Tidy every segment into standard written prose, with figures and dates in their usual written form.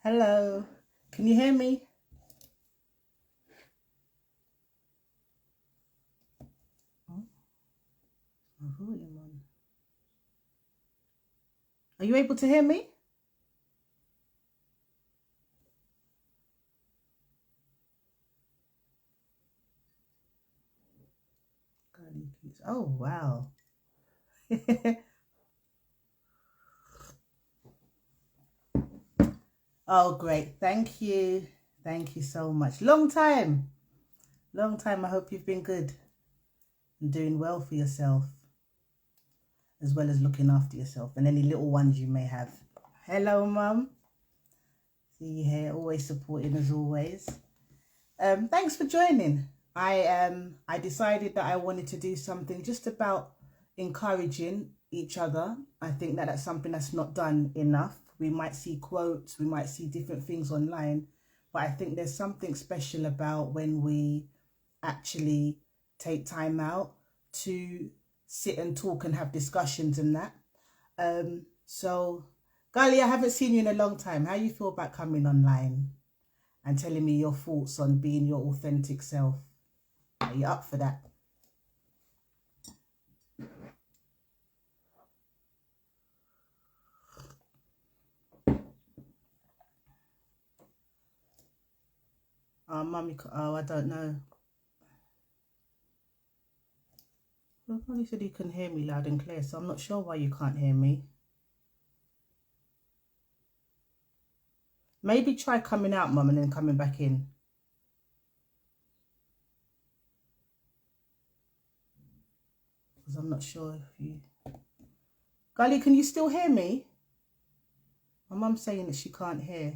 Hello, can you hear me? Oh, my volume on. Are you able to hear me? Oh, wow. Oh, great. Thank you. Thank you so much. Long time. Long time. I hope you've been good and doing well for yourself, as well as looking after yourself and any little ones you may have. Hello, Mum. See you here, always supporting as always. Thanks for joining. I decided that I wanted to do something just about encouraging each other. I think that that's something that's not done enough. We might see quotes, we might see different things online, but I think there's something special about when we actually take time out to sit and talk and have discussions and that. So, Gali, I haven't seen you in a long time. How you feel about coming online and telling me your thoughts on being your authentic self? Are you up for that? Oh, mummy, I don't know. Well, Mummy said you can hear me loud and clear, so I'm not sure why you can't hear me. Maybe try coming out, Mum, and then coming back in. Because I'm not sure if you... Gali, can you still hear me? My mum's saying that she can't hear.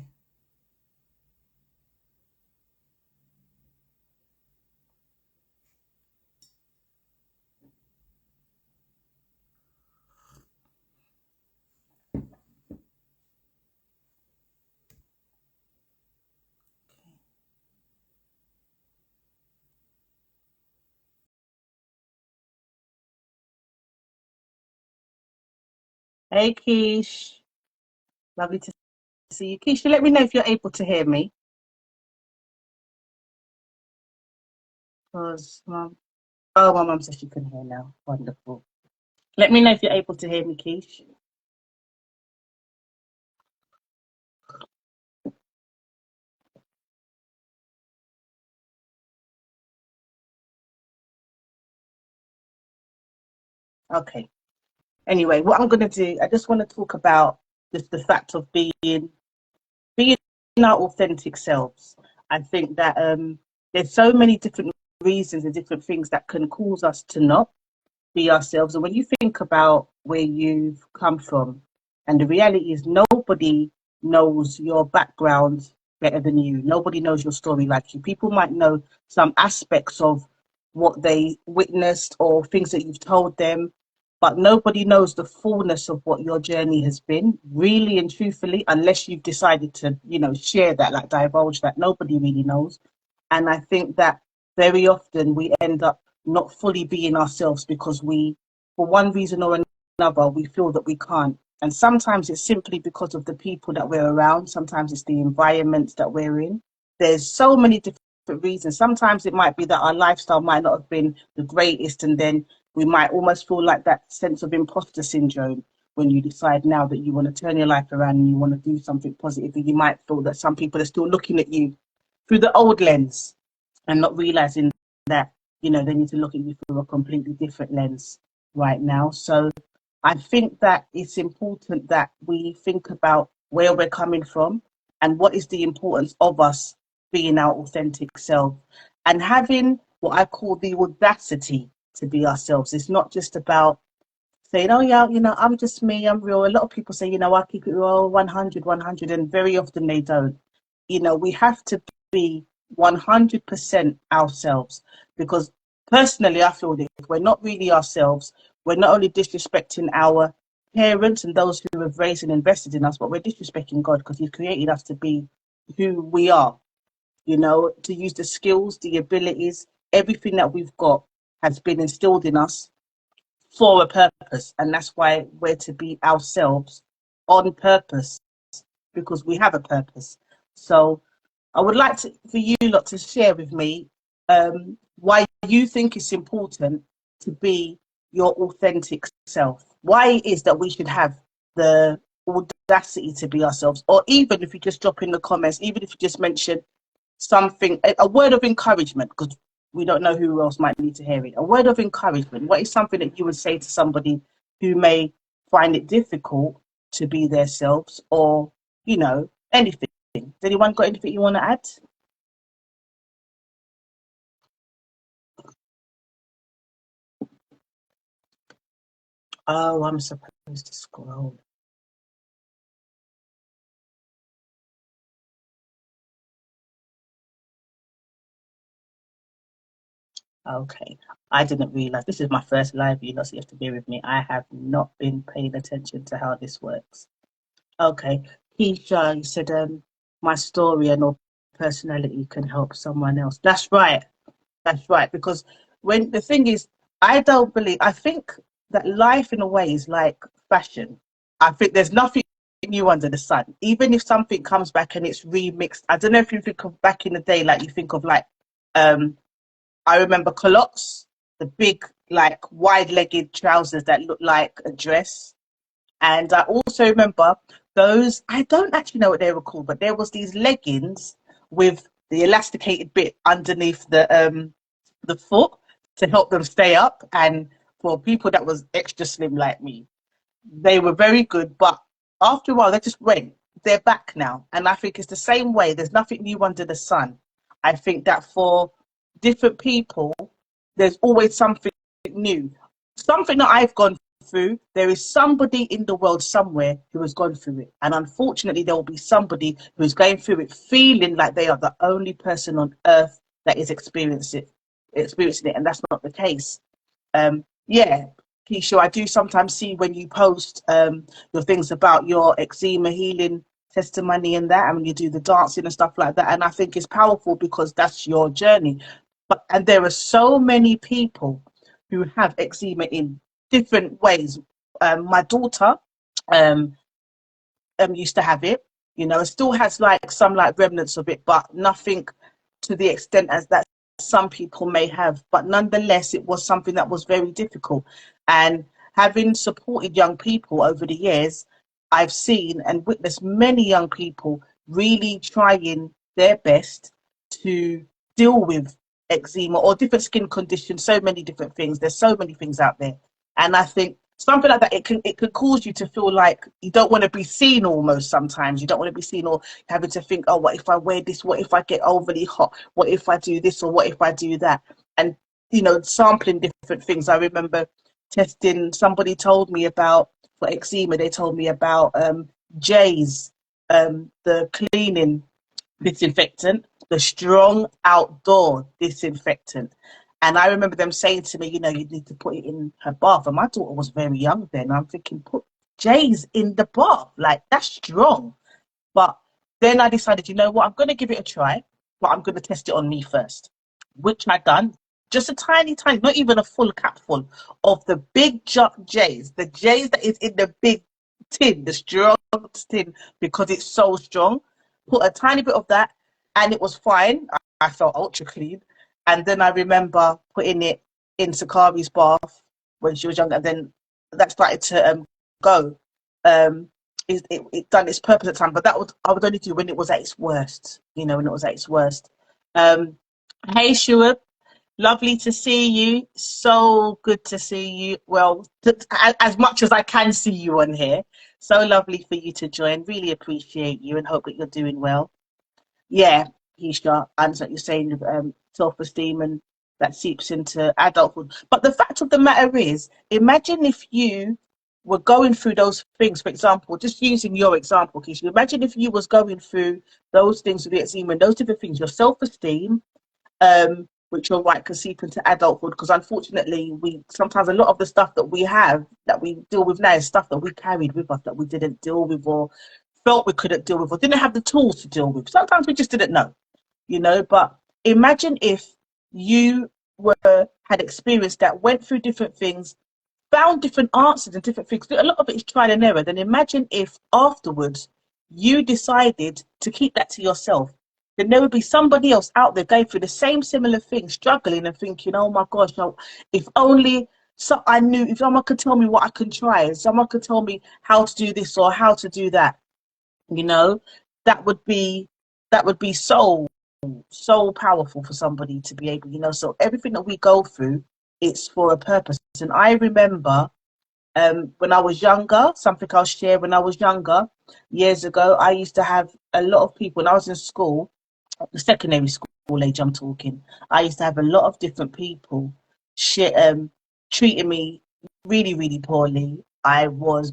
Hey, Keish. Lovely to see you. Keish, let me know if you're able to hear me. Because, Mum... Oh, my mum says she can hear now. Wonderful. Let me know if you're able to hear me, Keish. Okay. Anyway, what I'm going to do, I just want to talk about just the fact of being our authentic selves. I think that there's so many different reasons and different things that can cause us to not be ourselves. And when you think about where you've come from, and the reality is nobody knows your background better than you. Nobody knows your story like you. People might know some aspects of what they witnessed or things that you've told them, but nobody knows the fullness of what your journey has been, really and truthfully, unless you've decided to, share that, like divulge that. Nobody really knows. And I think that very often we end up not fully being ourselves because we, for one reason or another, we feel that we can't. And sometimes it's simply because of the people that we're around. Sometimes it's the environments that we're in. There's so many different reasons. Sometimes it might be that our lifestyle might not have been the greatest, and then we might almost feel like that sense of imposter syndrome when you decide now that you want to turn your life around and you want to do something positive. And you might feel that some people are still looking at you through the old lens and not realizing that, they need to look at you through a completely different lens right now. So I think that it's important that we think about where we're coming from and what is the importance of us being our authentic self and having what I call the audacity to be ourselves. It's not just about saying, oh, yeah, I'm just me, I'm real. A lot of people say, I keep it real, 100, 100, and very often they don't. We have to be 100% ourselves because personally, I feel that if we're not really ourselves, we're not only disrespecting our parents and those who have raised and invested in us, but we're disrespecting God because He's created us to be who we are, to use the skills, the abilities, everything that we've got has been instilled in us for a purpose. And that's why we're to be ourselves on purpose. because we have a purpose. So I would like for you lot to share with me why you think it's important to be your authentic self. Why it is that we should have the audacity to be ourselves, or even if you just drop in the comments, even if you just mention something, a word of encouragement, because we don't know who else might need to hear it. A word of encouragement. What is something that you would say to somebody who may find it difficult to be themselves, or, you know, anything? Has anyone got anything you want to add? Oh, I'm supposed to scroll. Okay. I didn't realize this is my first live, you know, so you have to bear with me. I have not been paying attention to how this works. Okay. Keisha, you said my story and or personality can help someone else. That's right. That's right. Because when the thing is, I don't believe, I think that life in a way is like fashion. I think there's nothing new under the sun. Even if something comes back and it's remixed, I don't know if you think of back in the day, like you think of like, um, I remember culottes, the big, like wide legged trousers that look like a dress. And I also remember those, I don't actually know what they were called, but there was these leggings with the elasticated bit underneath the foot to help them stay up. And for people that was extra slim like me, they were very good. But after a while, they just went. They're back now. And I think it's the same way. There's nothing new under the sun. I think that for different people, there's always something new. Something that I've gone through, there is somebody in the world somewhere who has gone through it. And unfortunately, there will be somebody who's going through it feeling like they are the only person on earth that is experiencing it. And that's not the case. Yeah, Keisha, I do sometimes see when you post your things about your eczema healing testimony and that, and when you do the dancing and stuff like that. And I think it's powerful because that's your journey. But and there are so many people who have eczema in different ways. My daughter um, used to have it, you know, it still has like some like remnants of it, but nothing to the extent as that some people may have. But nonetheless, it was something that was very difficult. And having supported young people over the years, I've seen and witnessed many young people really trying their best to deal with eczema or different skin conditions, so many different things. There's so many things out there. And I think something like that, it can cause you to feel like you don't want to be seen almost sometimes. You don't want to be seen or having to think, oh, what if I wear this? What if I get overly hot? What if I do this or what if I do that? And, you know, sampling different things. I remember testing, somebody told me about, for eczema, they told me about J's, the cleaning disinfectant, the strong outdoor disinfectant. And I remember them saying to me, you know, you need to put it in her bath. And my daughter was very young then. I'm thinking, put J's in the bath. Like, that's strong. But then I decided, you know what, I'm going to give it a try, but I'm going to test it on me first, which I done. Just a tiny, tiny, not even a full capful of the big J's, the J's that is in the big tin, the strong tin, because it's so strong. Put a tiny bit of that, and it was fine. I felt ultra clean. And then I remember putting it in Sakari's bath when she was younger, and then that started to go. Um, it done its purpose at the time, but that would I would only do when it was at its worst, you know, when it was at its worst. Hey, Shuab, lovely to see you. So good to see you. Well, as much as I can see you on here, so lovely for you to join. Really appreciate you and hope that you're doing well. Yeah, Keisha, I understand what you're saying, self-esteem and that seeps into adulthood. But the fact of the matter is, imagine if you were going through those things, for example, just using your example, Keisha, imagine if you was going through those things with the eczema and those different things, your self-esteem, which you're right can seep into adulthood, because unfortunately we sometimes a lot of the stuff that we have that we deal with now is stuff that we carried with us that we didn't deal with or felt we couldn't deal with or didn't have the tools to deal with. Sometimes we just didn't know, you know. But imagine if you were had experience that went through different things, found different answers and different things. A lot of it is trial and error. Then imagine if afterwards you decided to keep that to yourself, then there would be somebody else out there going through the same similar thing, struggling and thinking, oh my gosh, no, if only so I knew, if someone could tell me what I can try, if someone could tell me how to do this or how to do that, you know, that would be so so powerful for somebody to be able, so everything that we go through, it's for a purpose. And I remember when I was younger, something I'll share, when I was younger, years ago, I used to have a lot of people when I was in school, the secondary school age I'm talking, I used to have a lot of different people shit, treating me really, really poorly. I was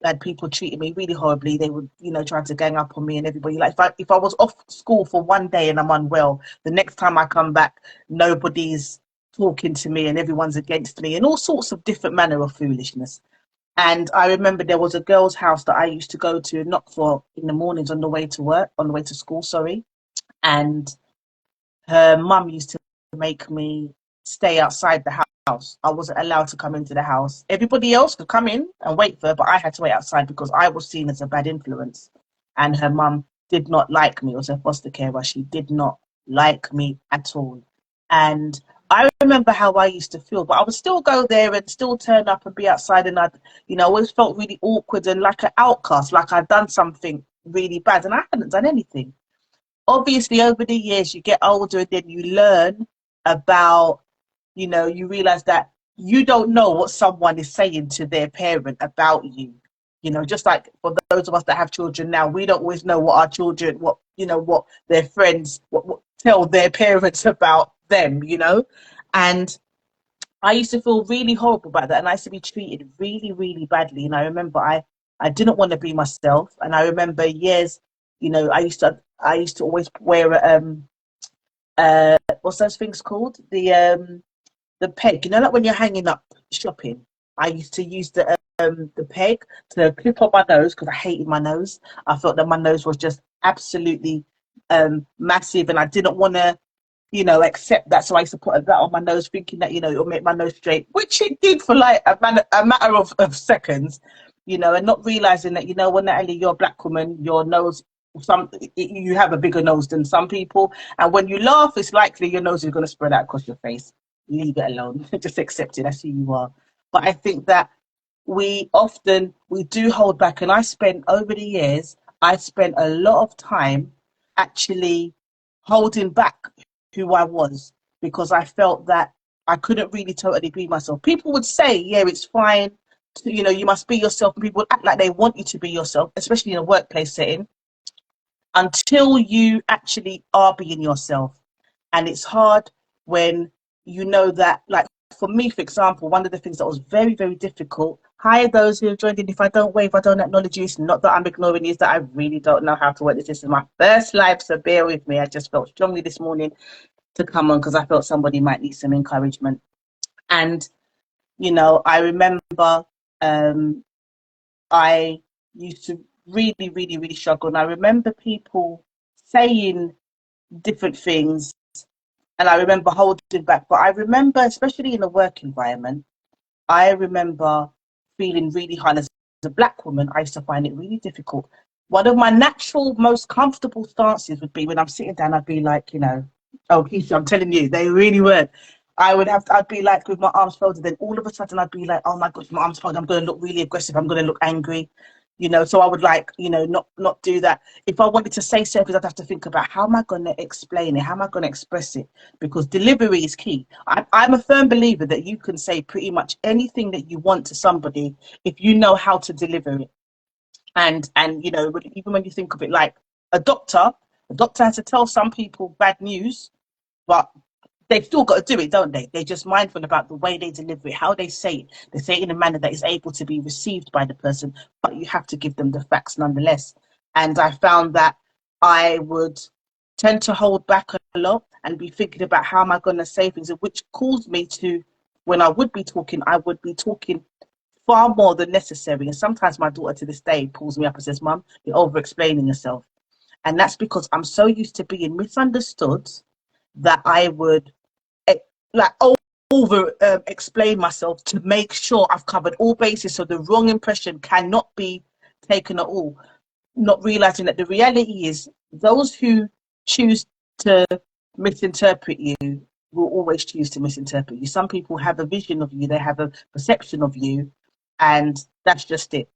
had people treating me really horribly. They would, try to gang up on me and everybody. Like if I was off school for one day and I'm unwell, the next time I come back, nobody's talking to me and everyone's against me and all sorts of different manner of foolishness. And I remember there was a girl's house that I used to go to and knock for in the mornings on the way to work, on the way to school, sorry. And her mum used to make me stay outside the house. I wasn't allowed to come into the house. Everybody else could come in and wait for her, but I had to wait outside because I was seen as a bad influence. And her mum did not like me. It was her foster carer. She did not like me at all. And I remember how I used to feel, but I would still go there and still turn up and be outside. And I, always felt really awkward and like an outcast, like I'd done something really bad and I hadn't done anything. Obviously, over the years, you get older and then you learn about, you realize that you don't know what someone is saying to their parent about you. Just like for those of us that have children now, we don't always know what our children, what their friends, what tell their parents about them, And I used to feel really horrible about that. And I used to be treated really, really badly. And I remember I didn't want to be myself. And I remember years, I used to always wear what's those things called? The peg, like when you're hanging up shopping. I used to use the peg to clip on my nose because I hated my nose. I felt that my nose was just absolutely massive, and I didn't want to, accept that. So I used to put that on my nose, thinking that it'll make my nose straight, which it did for like a matter of seconds, and not realizing that when Natalie, you're a black woman, your nose. You have a bigger nose than some people, and when you laugh, it's likely your nose is going to spread out across your face. Leave it alone. Just accept it. That's who you are. But I think that we do hold back, and over the years, I spent a lot of time actually holding back who I was because I felt that I couldn't really totally be myself. People would say, yeah, it's fine. You must be yourself. And people would act like they want you to be yourself, especially in a workplace setting, until you actually are being yourself. And it's hard when that, like for me, for example, one of the things that was very, very difficult. Hi, those who have joined in. If I don't wave, I don't acknowledge you. It's not that I'm ignoring you, it's that I really don't know how to work this. This is my first live, so bear with me. I just felt strongly this morning to come on because I felt somebody might need some encouragement. And, I remember I used to really, really, really struggle. And I remember people saying different things, and I remember holding back. But I remember, especially in a work environment, I remember feeling really hard. As a black woman, I used to find it really difficult. One of my natural, most comfortable stances would be when I'm sitting down, I'd be like, oh, Keisha, I'm telling you, they really weren't. I'd be like with my arms folded, then all of a sudden I'd be like, oh my gosh, my arms folded, I'm going to look really aggressive, I'm going to look angry, so I would not do that. If I wanted to say something, I'd have to think about how am I going to explain it, how am I going to express it, because delivery is key. I'm a firm believer that you can say pretty much anything that you want to somebody if you know how to deliver it. And even when you think of it like a doctor has to tell some people bad news, but they've still got to do it, don't they? They're just mindful about the way they deliver it, how they say it. They say it in a manner that is able to be received by the person, but you have to give them the facts nonetheless. And I found that I would tend to hold back a lot and be thinking about how am I going to say things, which caused me to, when I would be talking far more than necessary. And sometimes my daughter to this day pulls me up and says, Mum, you're over explaining yourself. And that's because I'm so used to being misunderstood that I would like over explain myself to make sure I've covered all bases so the wrong impression cannot be taken at all. not realizing that the reality is those who choose to misinterpret you will always choose to misinterpret you. Some people have a vision of you, they have a perception of you, and that's just it.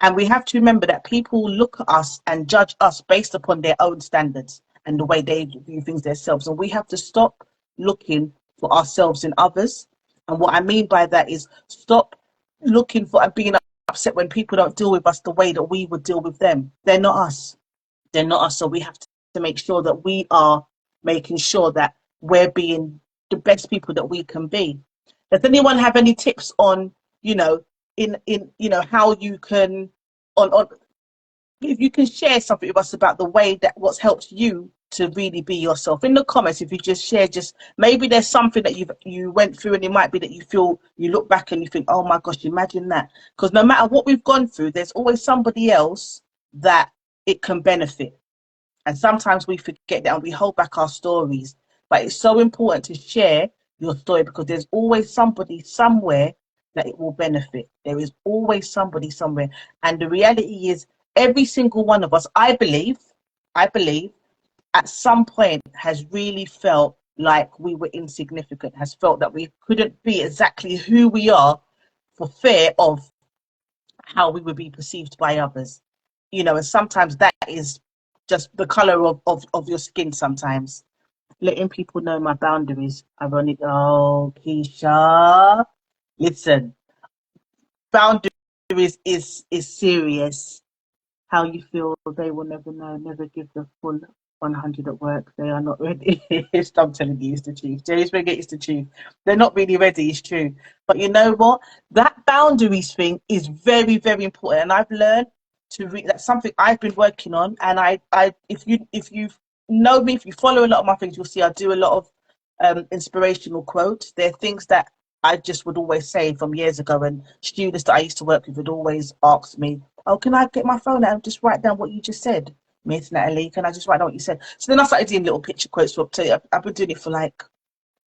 And we have to remember that people look at us and judge us based upon their own standards and the way they view things themselves. And we have to stop looking for ourselves in others. And what I mean by that is stop looking for and being upset when people don't deal with us the way that we would deal with them. They're not us. They're not us. So we have to make sure that we are making sure that we're being the best people that we can be. Does anyone have any tips on, how you can, on if you can share something with us about the way that what's helped you to really be yourself in the comments? If you just share, just maybe there's something that you went through, and it might be that you feel, you look back and you think, oh my gosh, imagine that. Because no matter what we've gone through, there's always somebody else that it can benefit. And sometimes we forget that and we hold back our stories. But it's so important to share your story, because there's always somebody somewhere that it will benefit. There is always somebody somewhere. And the reality is, every single one of us, I believe, at some point has really felt like we were insignificant, has felt that we couldn't be exactly who we are for fear of how we would be perceived by others. And sometimes that is just the color of your skin sometimes. Letting people know my boundaries. Ironic. Oh, Keisha. Listen, boundaries is serious. How you feel, they will never know. Never give the full 100 at work. They are not ready. I'm telling you, it's the truth. Jerry's forget it's the truth. They're not really ready. It's true. But you know what? That boundaries thing is very, very important. And I've learned to read. That's something I've been working on. And if you know me, if you follow a lot of my things, you'll see I do a lot of inspirational quotes. They're things that I just would always say from years ago, and students that I used to work with would always ask me, oh, can I get my phone out and just write down what you just said, Miss Natalie? Can I just write down what you said? So then I started doing little picture quotes. I've been doing it for like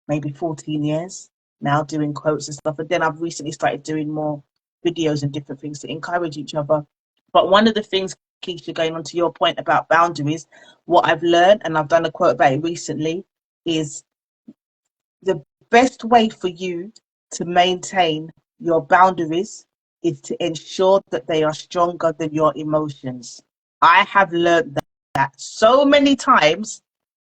maybe 14 years now, doing quotes and stuff. And then I've recently started doing more videos and different things to encourage each other. But one of the things, Keisha, going on to your point about boundaries, what I've learned, and I've done a quote about it recently, is the best way for you to maintain your boundaries is to ensure that they are stronger than your emotions. I have learned that so many times,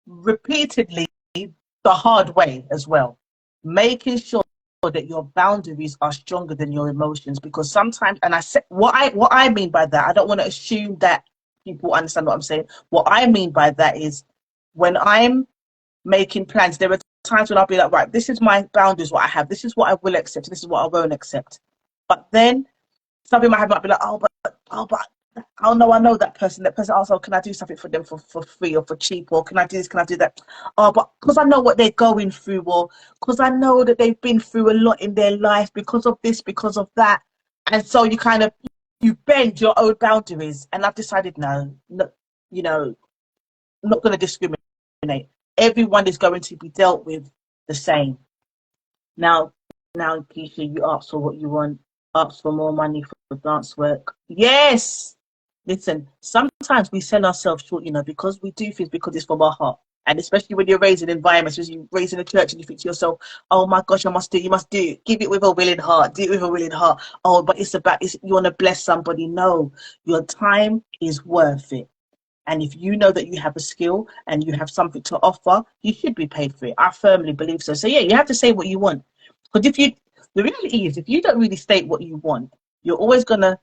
repeatedly, the hard way as well. Making sure that your boundaries are stronger than your emotions, because sometimes, and I said what I mean by that, I don't want to assume that people understand what I'm saying. What I mean by that is, when I'm making plans, there are times when I'll be like, right, this is my boundaries, what I have, this is what I will accept, this is what I won't accept. But then something might be like, oh, but I know that person also, can I do something for them for free or for cheap, or can I do this, can I do that? Oh, but because I know what they're going through, or because I know that they've been through a lot in their life because of this, because of that. And so you bend your own boundaries. And I've decided, no, I'm not going to discriminate. Everyone is going to be dealt with the same. Now, Keisha, you ask for what you want, ask for more money for dance work. Yes. Listen, sometimes we sell ourselves short, because we do things because it's from our heart. And especially when you're raised in environments, when you're raised in a church and you think to yourself, oh my gosh, you must do it. Give it with a willing heart. Do it with a willing heart. Oh, but you want to bless somebody. No, your time is worth it. And if you know that you have a skill and you have something to offer, you should be paid for it. I firmly believe so. So yeah, you have to say what you want. Because the reality is, if you don't really state what you want, you're always gonna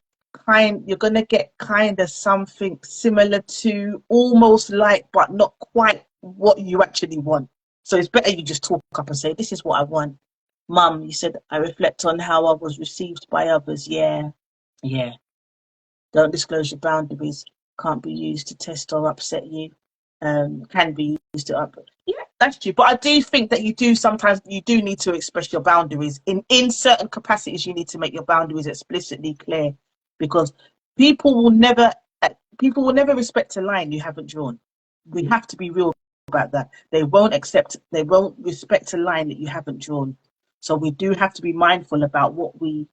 get kind of something similar to, almost like, but not quite what you actually want. So it's better you just talk up and say, this is what I want. Mum, you said I reflect on how I was received by others. Yeah. Don't disclose your boundaries. Can't be used to test or upset you. Can be used to up. Yeah, that's true. But I do think that you do need to express your boundaries in certain capacities. You need to make your boundaries explicitly clear, because people will never respect a line you haven't drawn. We have to be real about that. They won't respect a line that you haven't drawn. So we do have to be mindful about what we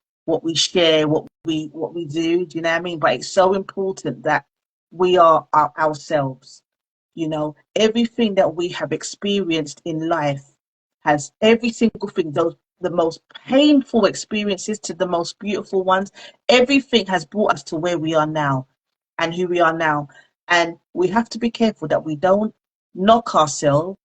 share, what we do. Do you know what I mean? But it's so important that we are ourselves. You know, everything that we have experienced in life has every single thing, those the most painful experiences to the most beautiful ones, everything has brought us to where we are now and who we are now. And we have to be careful that we don't knock ourselves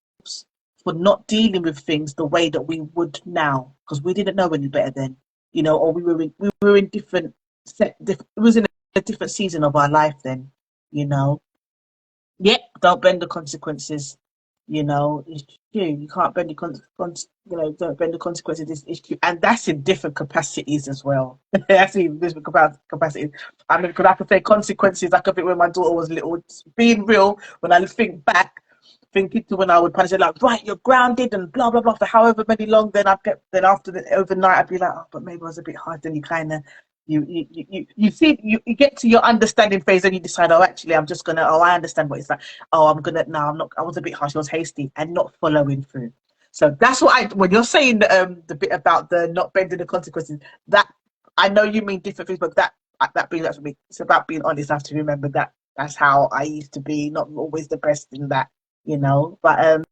for not dealing with things the way that we would now, because we didn't know any better then, you know, or we were in different it was in a different season of our life then, you know. Yeah, don't bend the consequences. You know, it's true. You can't bend the you know, don't bend the consequences. It's true, and that's in different capacities as well. That's in different capacities. I mean, because I could say consequences. Like a bit when my daughter was little. It's being real, when I think back, thinking to when I would punish her, like, right, you're grounded and blah blah blah for however many long. Then I get then after the overnight, I'd be like, oh, but maybe I was a bit hard. Then you kind of you see you get to your understanding phase and you decide, oh, actually I'm just gonna, oh, I understand what it's like, oh, I'm gonna, no, I'm not, I was a bit harsh, I was hasty and not following through. So that's what I, when you're saying the bit about the not bending the consequences, that I know you mean different things, but that being that for me, it's about being honest. I have to remember that that's how I used to be, not always the best in that, you know. But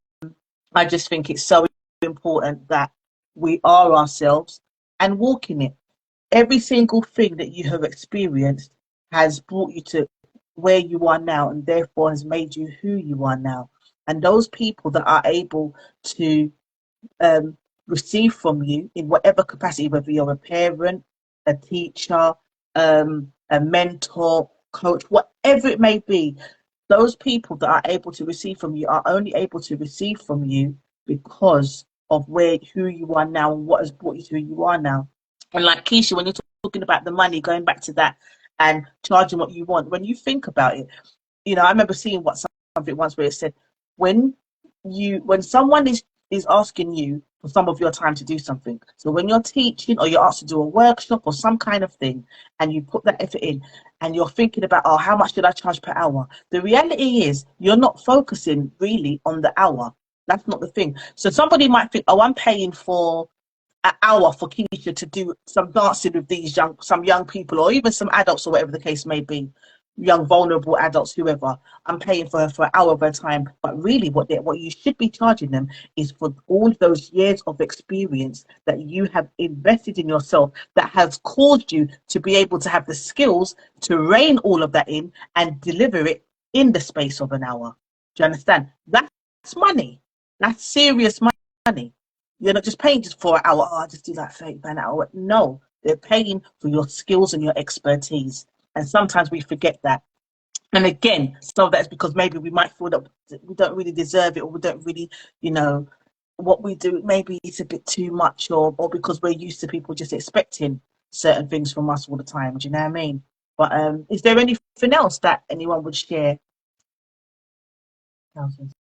I just think it's so important that we are ourselves and walk in it. Every single thing that you have experienced has brought you to where you are now and therefore has made you who you are now. And those people that are able to um, receive from you in whatever capacity, whether you're a parent, a teacher, a mentor, coach, whatever it may be, those people that are able to receive from you are only able to receive from you because of who you are now and what has brought you to who you are now. And like Keisha, when you're talking about the money, going back to that and charging what you want, when you think about it, you know, I remember seeing something once where it said, when when someone is asking you for some of your time to do something, so when you're teaching or you're asked to do a workshop or some kind of thing, and you put that effort in, and you're thinking about, oh, how much did I charge per hour? The reality is, you're not focusing really on the hour. That's not the thing. So somebody might think, oh, I'm paying for an hour for Keisha to do some dancing with some young people, or even some adults, or whatever the case may be, young vulnerable adults, whoever. I'm paying for her for an hour of her time, but really, what you should be charging them is for all those years of experience that you have invested in yourself, that has caused you to be able to have the skills to rein all of that in and deliver it in the space of an hour. Do you understand? That's money. That's serious money. You're not just paying just for an hour. Oh, I just do like 30 pounds an hour. No, they're paying for your skills and your expertise. And sometimes we forget that. And again, some of that is because maybe we might feel that we don't really deserve it, or we don't really, you know, what we do, maybe it's a bit too much, or because we're used to people just expecting certain things from us all the time. Do you know what I mean? But is there anything else that anyone would share? Thousands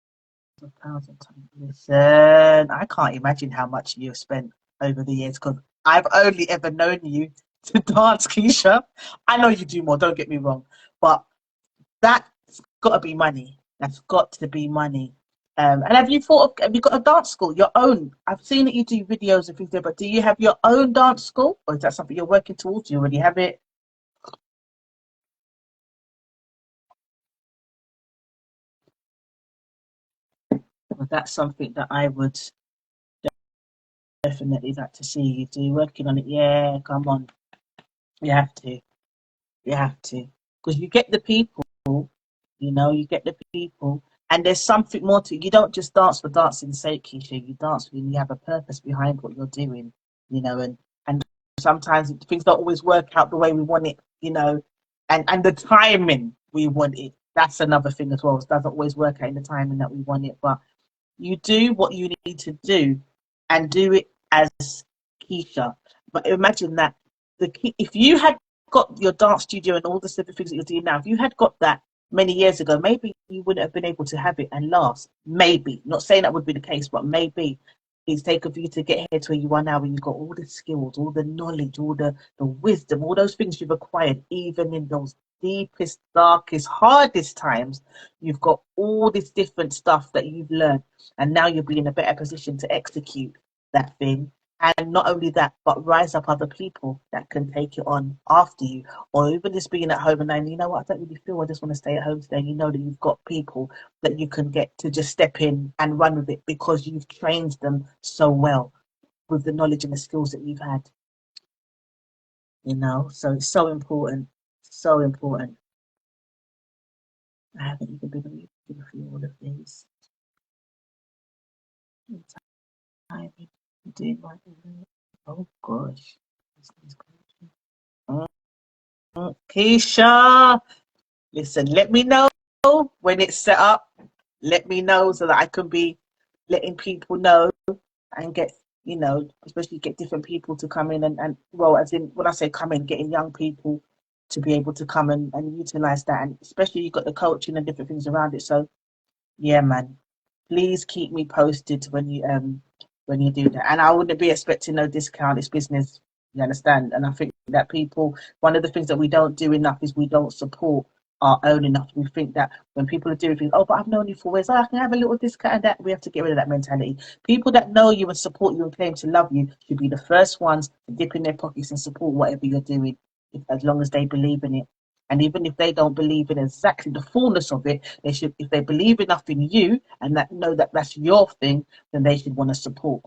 of pounds of time. Listen, I can't imagine how much you've spent over the years, because I've only ever known you to dance, Keisha. I know you do more, don't get me wrong, but that's got to be money. That's got to be money. And have you got a dance school, your own? I've seen that you do videos and things there, but do you have your own dance school, or is that something you're working towards? Do you already have it? Well, that's something that I would definitely like to see you do. Working on it, yeah. Come on, you have to. You have to, because you get the people. You know, you get the people, and there's something more to it. You don't just dance for dancing's sake, Keisha. You dance when you have a purpose behind what you're doing. You know, and sometimes things don't always work out the way we want it. You know, and the timing we want it. That's another thing as well. It doesn't always work out in the timing that we want it, but you do what you need to do, and do it as Keisha. But imagine that if you had got your dance studio and all the different things that you're doing now, if you had got that many years ago, maybe you wouldn't have been able to have it and last. Maybe. Not saying that would be the case, but maybe it's taken for you to get here to where you are now, when you've got all the skills, all the knowledge, all the wisdom, all those things you've acquired, even in those deepest, darkest, hardest times. You've got all this different stuff that you've learned, and now you'll be in a better position to execute that thing And not only that, but rise up other people that can take it on after you. Or even just being at home and then, you know what, I don't really feel I just want to stay at home today. You know that you've got people that you can get to just step in and run with it because you've trained them so well with the knowledge and the skills that you've had. So it's so important. So important. I haven't even been reading through all of these. I'm doing my oh gosh. Keisha, listen, let me know when it's set up. Let me know so that I can be letting people know and get, especially get different people to come in and well, as in when I say come in, getting young people to be able to come and utilize that. And especially you've got the coaching and different things around it. So yeah, man, please keep me posted when you do that. And I wouldn't be expecting no discount. It's business, you understand? And I think that one of the things that we don't do enough is we don't support our own enough. We think that when people are doing things, oh, but I've known you for years, I can have a little discount and that. We have to get rid of that mentality. People that know you and support you and claim to love you should be the first ones to dip in their pockets and support whatever you're doing, as long as they believe in it. And even if they don't believe in exactly the fullness of it, they should, if they believe enough in you and that know that that's your thing, then they should want to support.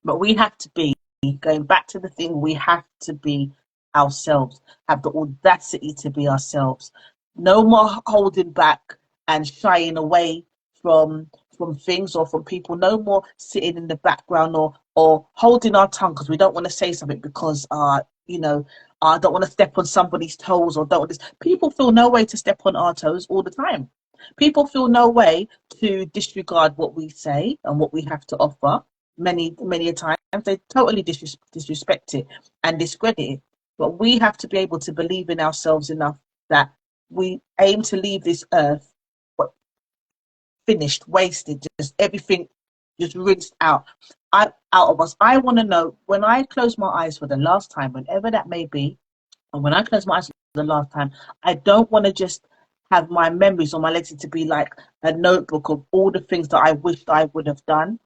But we have to be, going back to the thing, we have to be ourselves, have the audacity to be ourselves. No more holding back and shying away from things or from people. No more sitting in the background or holding our tongue because we don't want to say something because I don't want to step on somebody's toes or don't want this. People feel no way to step on our toes all the time. People feel no way to disregard what we say and what we have to offer. Many a times they totally disrespect it and discredit it. But we have to be able to believe in ourselves enough that we aim to leave this earth finished, wasted, just everything just rinsed out of us. I want to know when I close my eyes for the last time, whenever that may be, and when I close my eyes for the last time, I don't want to just have my memories or my legacy to be like a notebook of all the things that I wished I would have done.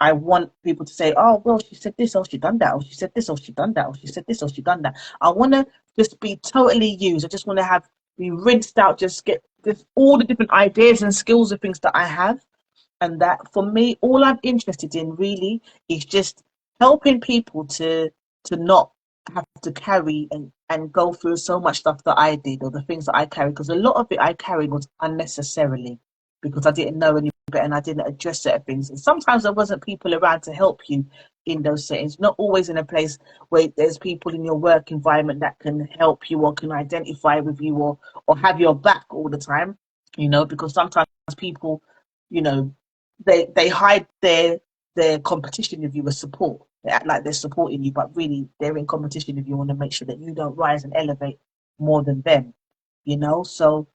I want people to say, oh, well, she said this, oh, she done that, or she said this, oh, she done that, or she said this, or she done that. I want to just be totally used. I just want to be rinsed out, just get just all the different ideas and skills of things that I have. And that for me, all I'm interested in really is just helping people to not have to carry and go through so much stuff that I did or the things that I carried, because a lot of it I carried was unnecessarily because I didn't know any better and I didn't address certain things. And sometimes there wasn't people around to help you in those settings, not always in a place where there's people in your work environment that can help you or can identify with you or have your back all the time, because sometimes people, you know, they hide their competition with you as support. They act like they're supporting you, but really they're in competition with you. Want to make sure that you don't rise and elevate more than them. So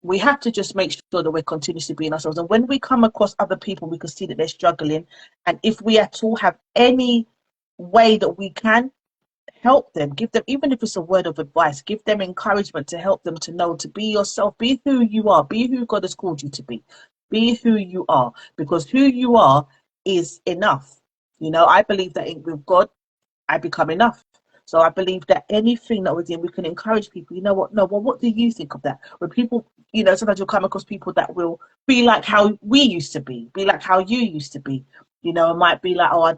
we have to just make sure that we're continuously being ourselves. And when we come across other people, we can see that they're struggling. And if we at all have any way that we can help them, give them, even if it's a word of advice, give them encouragement to help them to know to be yourself, be who you are, be who God has called you to be who you are, because who you are is enough. I believe that with God, I become enough. So I believe that anything that we're doing, we can encourage people. You know what? No, well, what do you think of that? When people, sometimes you'll come across people that will be like how we used to be like how you used to be. It might be like, oh,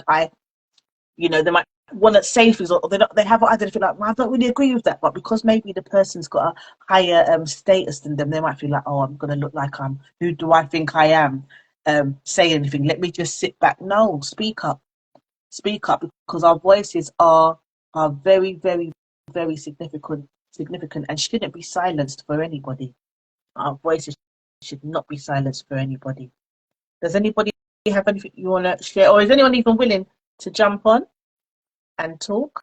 they might want to say things or they have identity like, well, I don't really agree with that. But because maybe the person's got a higher status than them, they might feel like, oh, I'm going to look like who do I think I am? Say anything. Let me just sit back. No, speak up because our voices are very, very, very significant and shouldn't be silenced for anybody. Our voices should not be silenced for anybody. Does anybody have anything you want to share, or is anyone even willing to jump on and talk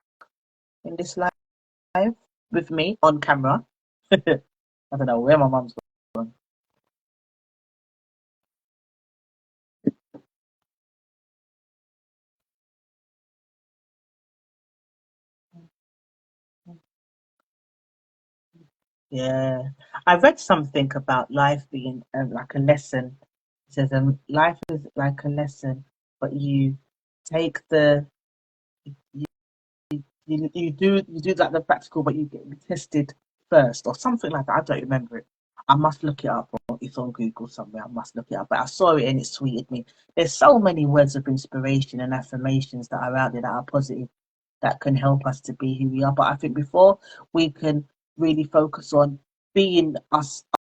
in this live with me on camera? I don't know where my mum's gone. Yeah, I read something about life being like a lesson. It says life is like a lesson, but you take the you do like the practical, but you get tested first or something like that. I don't remember it. I must look it up, or it's on Google somewhere. I must look it up. But I saw it and it sweeted me. There's so many words of inspiration and affirmations that are out there that are positive, that can help us to be who we are. But I think before we can really focus on being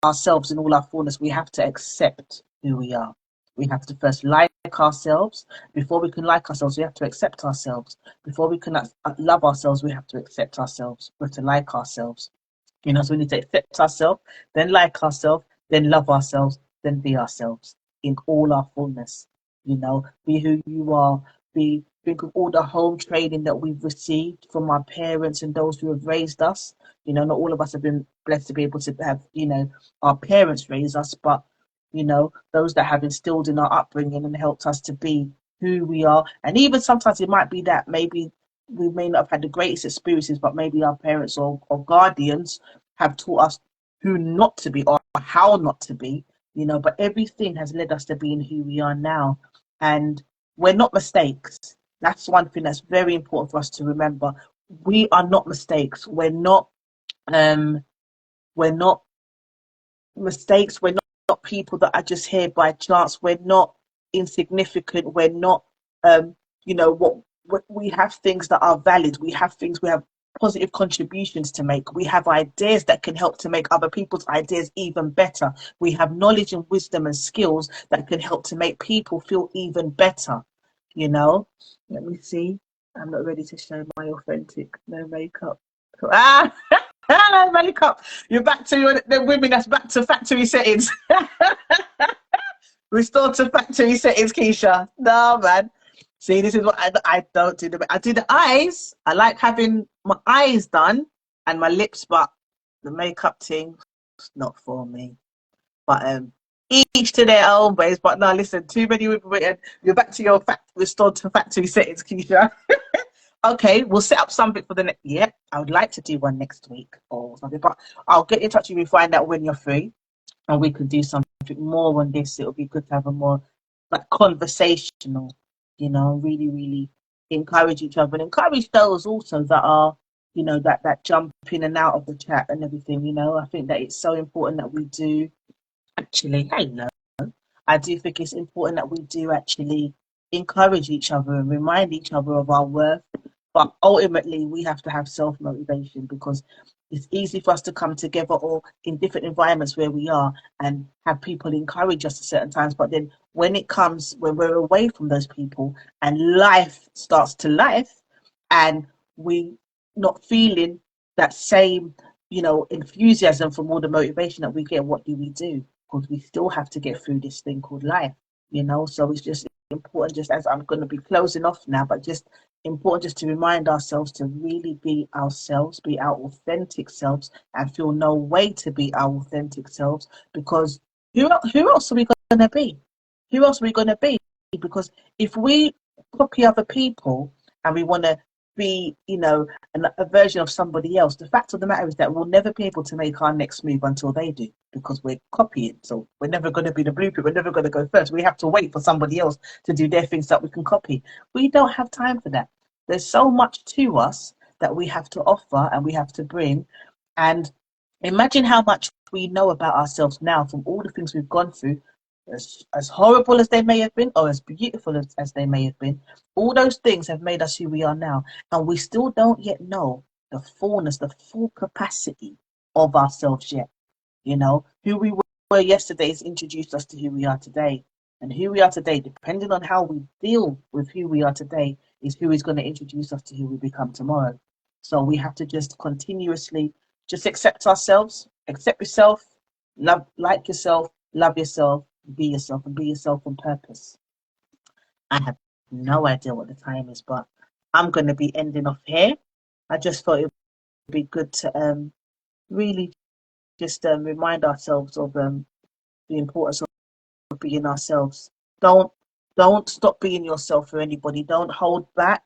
ourselves in all our fullness, we have to accept who we are. We have to first like ourselves. Before we can like ourselves, we have to accept ourselves. Before we can love ourselves, we have to accept ourselves. We have to like ourselves. You know, so we need to accept ourselves, then like ourselves, then love ourselves, then be ourselves in all our fullness. You know, be who you are. Be think of all the home training that we've received from our parents and those who have raised us. You know, not all of us have been blessed to be able to have, you know, our parents raise us, but you know, those that have instilled in our upbringing and helped us to be who we are. And even sometimes it might be that maybe we may not have had the greatest experiences, but maybe our parents or guardians have taught us who not to be or how not to be, you know, but everything has led us to being who we are now. And we're not mistakes. That's one thing that's very important for us to remember. We are not mistakes. Um we're not mistakes. We're not people that are just here by chance. We're not insignificant. We're not you know what we have things that are valid. We have things, we have positive contributions to make. We have ideas that can help to make other people's ideas even better. We have knowledge and wisdom and skills that can help to make people feel even better. You know, let me see. I'm not ready to show my authentic no makeup. Ah, no makeup. You're back to the women that's back to factory settings. Restore to factory settings, Keisha. No, man. See, this is what I don't do. I do the eyes. I like having my eyes done and my lips, but the makeup thing, it's not for me. But each to their own ways. But no, listen, too many women. You're back to your restored to factory settings, Keisha. Okay, we'll set up something for the next. Yeah, I would like to do one next week or something, but I'll get in touch with you, find out when you're free, and we could do something more on this. It'll be good to have a more like conversational, you know, really, really encourage each other and encourage those also that are, you know, that jump in and out of the chat and everything. You know, I think that it's so important that we do actually. Hello. I do think it's important that we do actually encourage each other and remind each other of our worth. But ultimately, we have to have self motivation because it's easy for us to come together or in different environments where we are and have people encourage us at certain times. But then when we're away from those people and life starts to life and we not feeling that same, you know, enthusiasm from all the motivation that we get, what do? Because we still have to get through this thing called life, you know. So it's just important, just as I'm going to be closing off now, but just important just to remind ourselves to really be ourselves, be our authentic selves, and feel no way to be our authentic selves. Because who else are we going to be? Who else are we going to be? Because if we copy other people and we want to be, you know, a version of somebody else, the fact of the matter is that we'll never be able to make our next move until they do, because we're copying. So we're never going to be the blueprint. We're never going to go first. We have to wait for somebody else to do their things that we can copy. We don't have time for that. There's so much to us that we have to offer and we have to bring. And imagine how much we know about ourselves now from all the things we've gone through, as horrible as they may have been or as beautiful as they may have been. All those things have made us who we are now, and we still don't yet know the fullness, the full capacity of ourselves yet. You know, who we were yesterday has introduced us to who we are today, and who we are today, depending on how we deal with who we are today, is who is going to introduce us to who we become tomorrow. So we have to just continuously just accept ourselves, accept yourself, like yourself, love yourself, and be yourself on purpose. I have no idea what the time is, but I'm going to be ending off here. I just thought it would be good to really just remind ourselves of the importance of being ourselves. Don't don't stop being yourself for anybody. Don't hold back.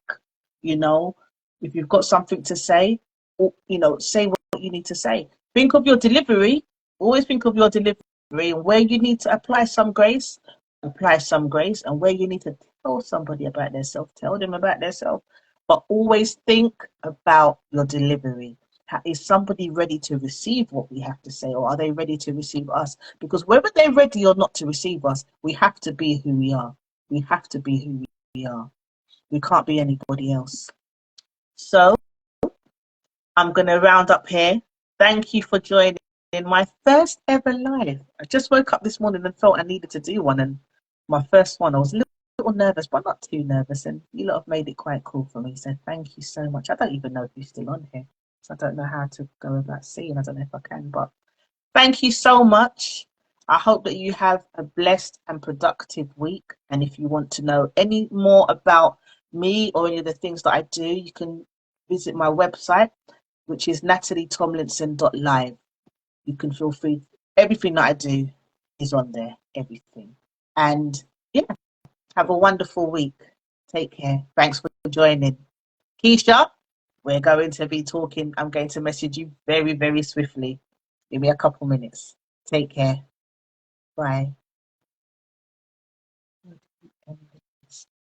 You know, if you've got something to say, or, you know, say what you need to say. Think of your delivery. Always think of your delivery and where you need to apply some grace, apply some grace, and where you need to tell somebody about themselves, tell them about themselves. but always think about your delivery. Is somebody ready to receive what we have to say, or are they ready to receive us? Because whether they're ready or not to receive us, we have to be who we are. We have to be who we are. We can't be anybody else. So I'm going to round up here. Thank you for joining in my first ever live. I just woke up this morning and felt I needed to do one. And my first one, I was a little nervous, but not too nervous. And you lot have made it quite cool for me. So thank you so much. I don't even know if you're still on here. So I don't know how to go about seeing. I don't know if I can, but thank you so much. I hope that you have a blessed and productive week. And if you want to know any more about me or any of the things that I do, you can visit my website, which is natalietomlinson.live. You can feel free. Everything that I do is on there. Everything. And yeah, have a wonderful week. Take care. Thanks for joining. Keisha, we're going to be talking. I'm going to message you very, very swiftly. Give me a couple minutes. Take care. Bye.